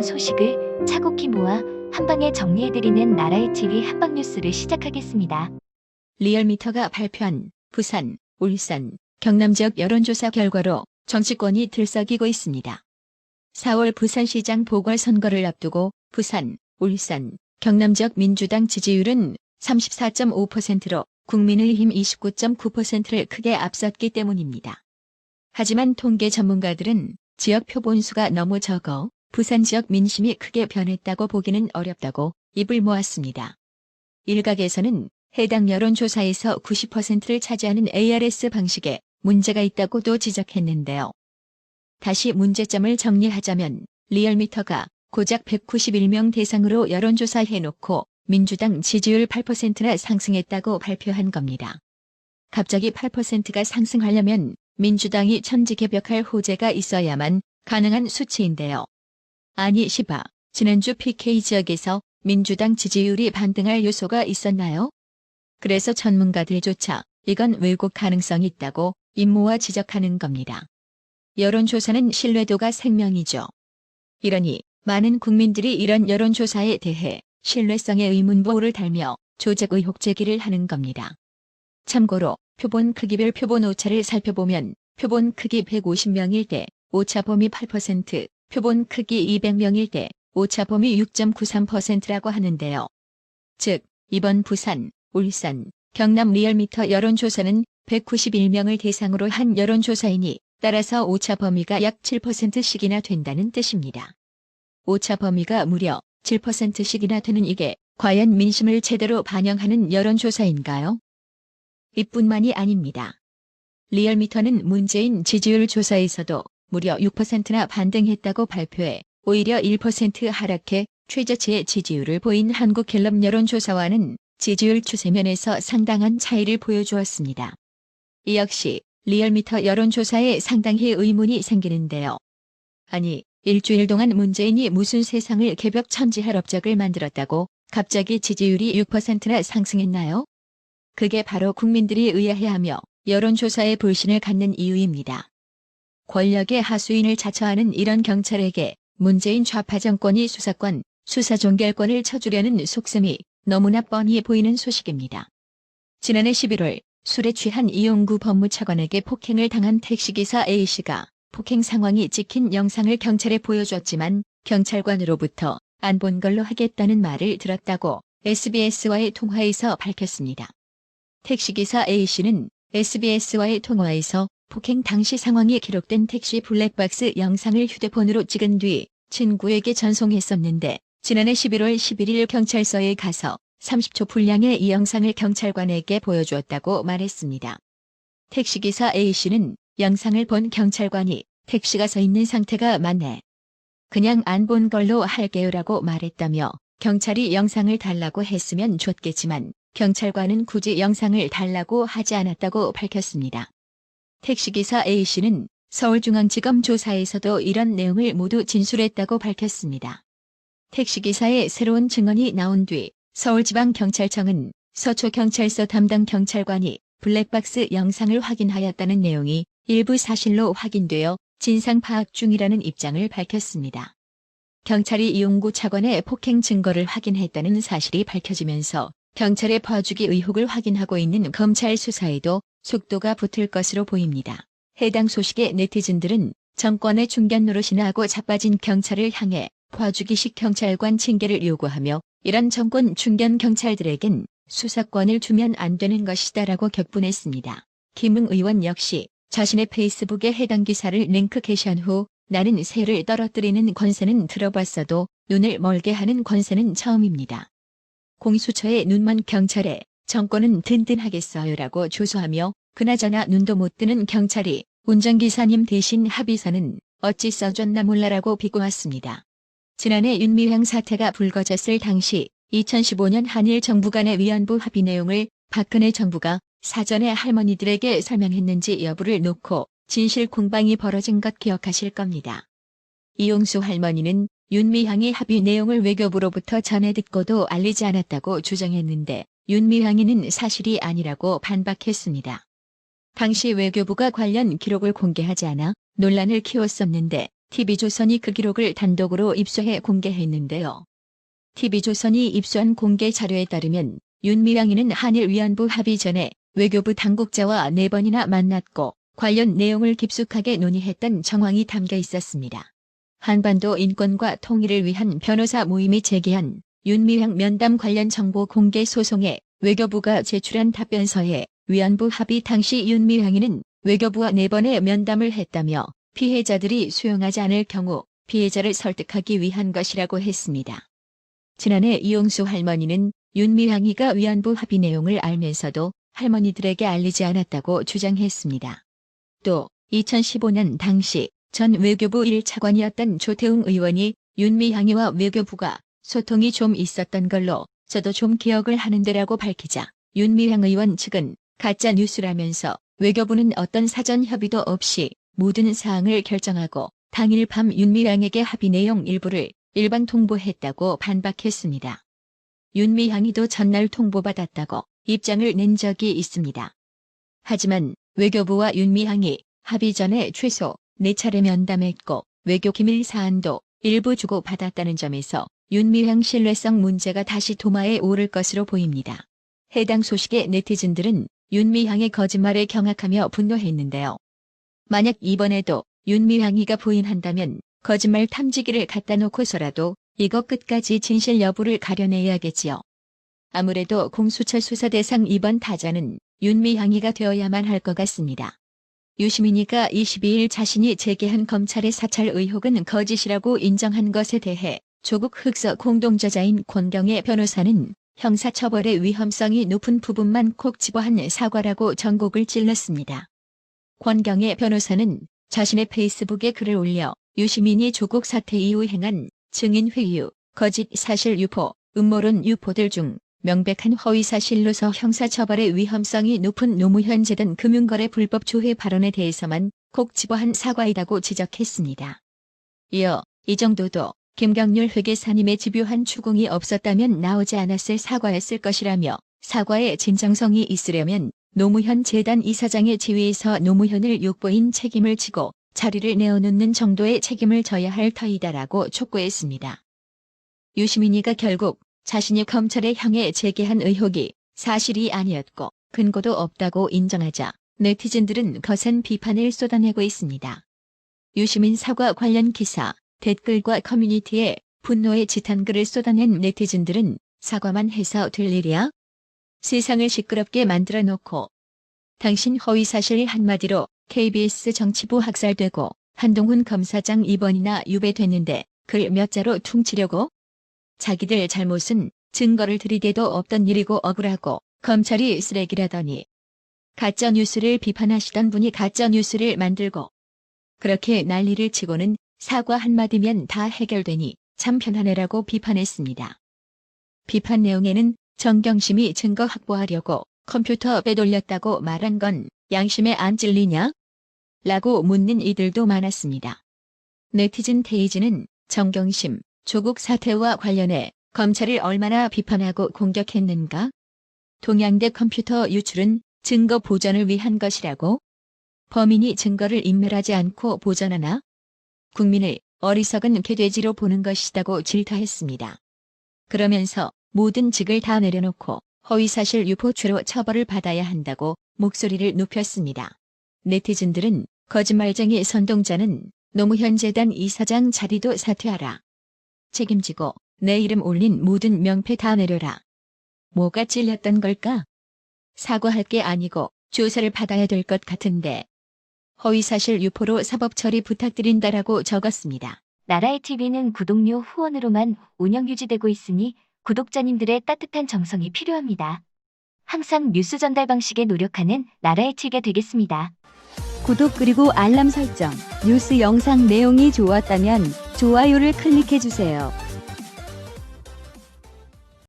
주요 소식을 차곡히 모아 한방에 정리해드리는 나라의 TV 한방뉴스를 시작하겠습니다. 리얼미터가 발표한 부산, 울산, 경남 지역 여론조사 결과로 정치권이 들썩이고 있습니다. 4월 부산시장 보궐선거를 앞두고 부산, 울산, 경남 지역 민주당 지지율은 34.5%로 국민의힘 29.9%를 크게 앞섰기 때문입니다. 하지만 통계 전문가들은 지역 표본수가 너무 적어 부산 지역 민심이 크게 변했다고 보기는 어렵다고 입을 모았습니다. 일각에서는 해당 여론조사에서 90%를 차지하는 ARS 방식에 문제가 있다고도 지적했는데요. 다시 문제점을 정리하자면 리얼미터가 고작 191명 대상으로 여론조사해놓고 민주당 지지율 8%나 상승했다고 발표한 겁니다. 갑자기 8%가 상승하려면 민주당이 천지개벽할 호재가 있어야만 가능한 수치인데요. 아니 시바, 지난주 PK 지역에서 민주당 지지율이 반등할 요소가 있었나요? 그래서 전문가들조차 이건 왜곡 가능성이 있다고 입모아 지적하는 겁니다. 여론조사는 신뢰도가 생명이죠. 이러니 많은 국민들이 이런 여론조사에 대해 신뢰성의 의문부호를 달며 조작 의혹 제기를 하는 겁니다. 참고로 표본 크기별 표본 오차를 살펴보면 표본 크기 150명일 때 오차 범위 8%, 표본 크기 200명일 때 오차 범위 6.93%라고 하는데요. 즉, 이번 부산, 울산, 경남 리얼미터 여론조사는 191명을 대상으로 한 여론조사이니 따라서 오차 범위가 약 7%씩이나 된다는 뜻입니다. 오차 범위가 무려 7%씩이나 되는 이게 과연 민심을 제대로 반영하는 여론조사인가요? 이뿐만이 아닙니다. 리얼미터는 문재인 지지율 조사에서도 무려 6%나 반등했다고 발표해 오히려 1% 하락해 최저치의 지지율을 보인 한국갤럽 여론조사와는 지지율 추세면에서 상당한 차이를 보여주었습니다. 이 역시 리얼미터 여론조사에 상당히 의문이 생기는데요. 아니, 일주일 동안 문재인이 무슨 세상을 개벽천지할 업적을 만들었다고 갑자기 지지율이 6%나 상승했나요? 그게 바로 국민들이 의아해하며 여론조사에 불신을 갖는 이유입니다. 권력의 하수인을 자처하는 이런 경찰에게 문재인 좌파 정권이 수사권, 수사종결권을 쳐주려는 속셈이 너무나 뻔히 보이는 소식입니다. 지난해 11월 술에 취한 이용구 법무차관에게 폭행을 당한 택시기사 A씨가 폭행 상황이 찍힌 영상을 경찰에 보여줬지만 경찰관으로부터 안 본 걸로 하겠다는 말을 들었다고 SBS와의 통화에서 밝혔습니다. 택시기사 A씨는 SBS와의 통화에서 폭행 당시 상황이 기록된 택시 블랙박스 영상을 휴대폰으로 찍은 뒤 친구에게 전송했었는데 지난해 11월 11일 경찰서에 가서 30초 분량의 이 영상을 경찰관에게 보여주었다고 말했습니다. 택시기사 A씨는 영상을 본 경찰관이 택시가 서 있는 상태가 맞네. 그냥 안 본 걸로 할게요라고 말했다며 경찰이 영상을 달라고 했으면 줬겠지만 경찰관은 굳이 영상을 달라고 하지 않았다고 밝혔습니다. 택시기사 A씨는 서울중앙지검 조사에서도 이런 내용을 모두 진술했다고 밝혔습니다. 택시기사의 새로운 증언이 나온 뒤 서울지방경찰청은 서초경찰서 담당 경찰관이 블랙박스 영상을 확인하였다는 내용이 일부 사실로 확인되어 진상 파악 중이라는 입장을 밝혔습니다. 경찰이 이용구 차관의 폭행 증거를 확인했다는 사실이 밝혀지면서 경찰의 봐주기 의혹을 확인하고 있는 검찰 수사에도 속도가 붙을 것으로 보입니다. 해당 소식에 네티즌들은 정권의 중견 노릇이나 하고 자빠진 경찰을 향해 봐주기식 경찰관 징계를 요구하며 이런 정권 중견 경찰들에겐 수사권을 주면 안 되는 것이다라고 격분했습니다. 김웅 의원 역시 자신의 페이스북에 해당 기사를 링크 게시한 후 나는 새를 떨어뜨리는 권세는 들어봤어도 눈을 멀게 하는 권세는 처음입니다. 공수처의 눈먼 경찰에 정권은 든든하겠어요라고 조소하며 그나저나 눈도 못 뜨는 경찰이 운전기사님 대신 합의서는 어찌 써줬나 몰라라고 비꼬았습니다. 지난해 윤미향 사태가 불거졌을 당시 2015년 한일 정부 간의 위안부 합의 내용을 박근혜 정부가 사전에 할머니들에게 설명했는지 여부를 놓고 진실 공방이 벌어진 것 기억하실 겁니다. 이용수 할머니는 윤미향이 합의 내용을 외교부로부터 전해 듣고도 알리지 않았다고 주장했는데 윤미향이는 사실이 아니라고 반박했습니다. 당시 외교부가 관련 기록을 공개하지 않아 논란을 키웠었는데 TV조선이 그 기록을 단독으로 입수해 공개했는데요. TV조선이 입수한 공개 자료에 따르면 윤미향이는 한일 위안부 합의 전에 외교부 당국자와 4번이나 만났고 관련 내용을 깊숙하게 논의했던 정황이 담겨 있었습니다. 한반도 인권과 통일을 위한 변호사 모임이 제기한 윤미향 면담 관련 정보 공개 소송에 외교부가 제출한 답변서에 위안부 합의 당시 윤미향이는 외교부와 4번의 면담을 했다며 피해자들이 수용하지 않을 경우 피해자를 설득하기 위한 것이라고 했습니다. 지난해 이용수 할머니는 윤미향이가 위안부 합의 내용을 알면서도 할머니들에게 알리지 않았다고 주장했습니다. 또 2015년 당시 전 외교부 1차관이었던 조태웅 의원이 윤미향이와 외교부가 소통이 좀 있었던 걸로 저도 좀 기억을 하는데라고 밝히자 윤미향 의원 측은 가짜 뉴스라면서 외교부는 어떤 사전 협의도 없이 모든 사항을 결정하고 당일 밤 윤미향에게 합의 내용 일부를 일반 통보했다고 반박했습니다. 윤미향이도 전날 통보받았다고 입장을 낸 적이 있습니다. 하지만 외교부와 윤미향이 합의 전에 최소 4차례 면담했고 외교 기밀 사안도 일부 주고받았다는 점에서 윤미향 신뢰성 문제가 다시 도마에 오를 것으로 보입니다. 해당 소식에 네티즌들은 윤미향의 거짓말에 경악하며 분노했는데요. 만약 이번에도 윤미향이가 부인한다면 거짓말 탐지기를 갖다 놓고서라도 이거 끝까지 진실 여부를 가려내야겠지요. 아무래도 공수처 수사 대상 이번 타자는 윤미향이가 되어야만 할 것 같습니다. 유시민이가 22일 자신이 제기한 검찰의 사찰 의혹은 거짓이라고 인정한 것에 대해 조국 흑서 공동저자인 권경의 변호사는 형사처벌의 위험성이 높은 부분만 콕 집어한 사과라고 전곡을 찔렀습니다. 권경의 변호사는 자신의 페이스북에 글을 올려 유시민이 조국 사태 이후 행한 증인 회유, 거짓 사실 유포, 음모론 유포들 중 명백한 허위사실로서 형사처벌의 위험성이 높은 노무현 재단 금융거래 불법 조회 발언에 대해서만 콕 집어한 사과이라고 지적했습니다. 이어 이 정도도 김경률 회계사님의 집요한 추궁이 없었다면 나오지 않았을 사과였을 것이라며 사과의 진정성이 있으려면 노무현 재단 이사장의 지위에서 노무현을 욕보인 책임을 지고 자리를 내어놓는 정도의 책임을 져야 할 터이다라고 촉구했습니다. 유시민이가 결국 자신이 검찰에 향해 제기한 의혹이 사실이 아니었고 근거도 없다고 인정하자 네티즌들은 거센 비판을 쏟아내고 있습니다. 유시민 사과 관련 기사, 댓글과 커뮤니티에 분노의 지탄글을 쏟아낸 네티즌들은 사과만 해서 될 일이야? 세상을 시끄럽게 만들어 놓고 당신 허위사실 한마디로 KBS 정치부 학살되고 한동훈 검사장 입원이나 유배됐는데 글 몇 자로 퉁치려고? 자기들 잘못은 증거를 들이대도 없던 일이고 억울하고 검찰이 쓰레기라더니 가짜뉴스를 비판하시던 분이 가짜뉴스를 만들고 그렇게 난리를 치고는 사과 한마디면 다 해결되니 참 편하네라고 비판했습니다. 비판 내용에는 정경심이 증거 확보하려고 컴퓨터 빼돌렸다고 말한 건 양심에 안 찔리냐? 라고 묻는 이들도 많았습니다. 네티즌 테이즈는 정경심, 조국 사태와 관련해 검찰을 얼마나 비판하고 공격했는가? 동양대 컴퓨터 유출은 증거 보전을 위한 것이라고? 범인이 증거를 인멸하지 않고 보전하나? 국민을 어리석은 개돼지로 보는 것이다고 질타했습니다. 그러면서 모든 직을 다 내려놓고 허위사실 유포죄로 처벌을 받아야 한다고 목소리를 높였습니다. 네티즌들은 거짓말쟁이 선동자는 노무현 재단 이사장 자리도 사퇴하라. 책임지고 내 이름 올린 모든 명패 다 내려라. 뭐가 찔렸던 걸까? 사과할 게 아니고 조사를 받아야 될 것 같은데. 허위사실 유포로 사법 처리 부탁드린다라고 적었습니다. 나라의 TV는 구독료 후원으로만 운영 유지되고 있으니 구독자님들의 따뜻한 정성이 필요합니다. 항상 뉴스 전달 방식에 노력하는 나라의 TV가 되겠습니다. 구독 그리고 알람 설정, 뉴스 영상 내용이 좋았다면 좋아요를 클릭해주세요.